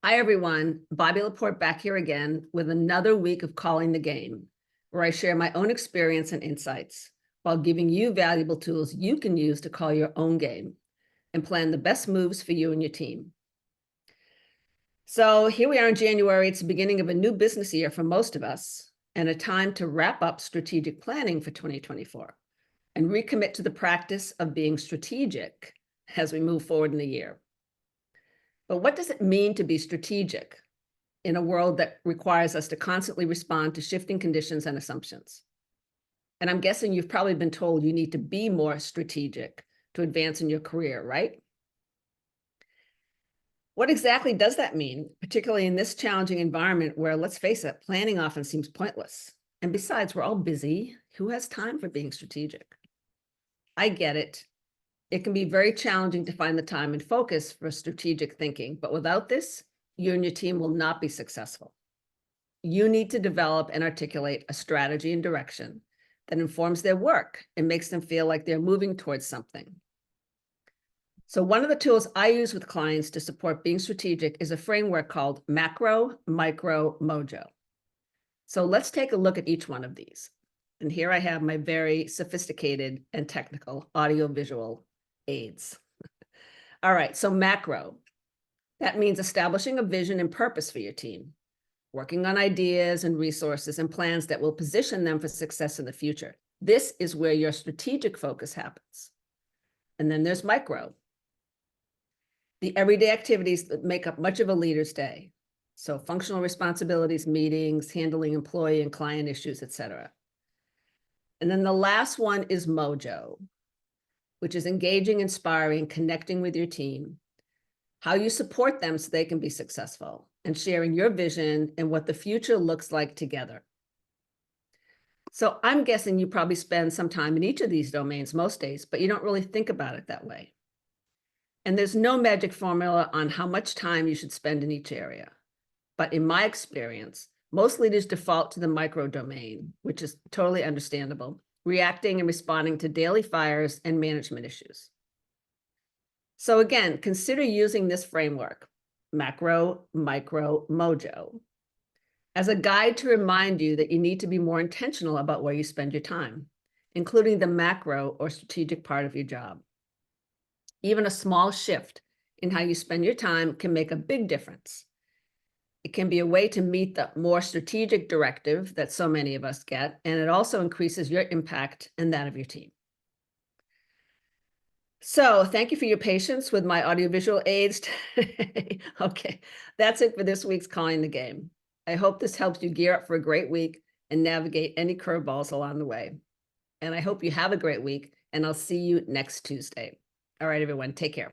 Hi, everyone. Bobbie LaPorte back here again with another week of Calling the Game, where I share my own experience and insights while giving you valuable tools you can use to call your own game and plan the best moves for you and your team. So here we are in January. It's the beginning of a new business year for most of us and a time to wrap up strategic planning for 2024 and recommit to the practice of being strategic as we move forward in the year. But what does it mean to be strategic in a world that requires us to constantly respond to shifting conditions and assumptions? And I'm guessing you've probably been told you need to be more strategic to advance in your career, right? What exactly does that mean, particularly in this challenging environment where, let's face it, planning often seems pointless? And besides, we're all busy. Who has time for being strategic? I get it. It can be very challenging to find the time and focus for strategic thinking, but without this, you and your team will not be successful. You need to develop and articulate a strategy and direction that informs their work and makes them feel like they're moving towards something. So one of the tools I use with clients to support being strategic is a framework called Macro, Micro, Mojo. So let's take a look at each one of these. And here I have my very sophisticated and technical audiovisual aids. All right, so macro. That means establishing a vision and purpose for your team, working on ideas and resources and plans that will position them for success in the future. This is where your strategic focus happens. And then there's micro, the everyday activities that make up much of a leader's day. So functional responsibilities, meetings, handling employee and client issues, etc. And then the last one is Mojo, which is engaging, inspiring, connecting with your team, how you support them so they can be successful, and sharing your vision and what the future looks like together. So I'm guessing you probably spend some time in each of these domains most days, but you don't really think about it that way. And there's no magic formula on how much time you should spend in each area. But in my experience, most leaders default to the micro domain, which is totally understandable, reacting and responding to daily fires and management issues. So again, consider using this framework, Macro, Micro, Mojo, as a guide to remind you that you need to be more intentional about where you spend your time, including the macro or strategic part of your job. Even a small shift in how you spend your time can make a big difference. It can be a way to meet the more strategic directive that so many of us get, and it also increases your impact and that of your team. So thank you for your patience with my audiovisual aids today. Okay, that's it for this week's Calling the Game. I hope this helps you gear up for a great week and navigate any curveballs along the way. And I hope you have a great week, and I'll see you next Tuesday. All right, everyone, take care.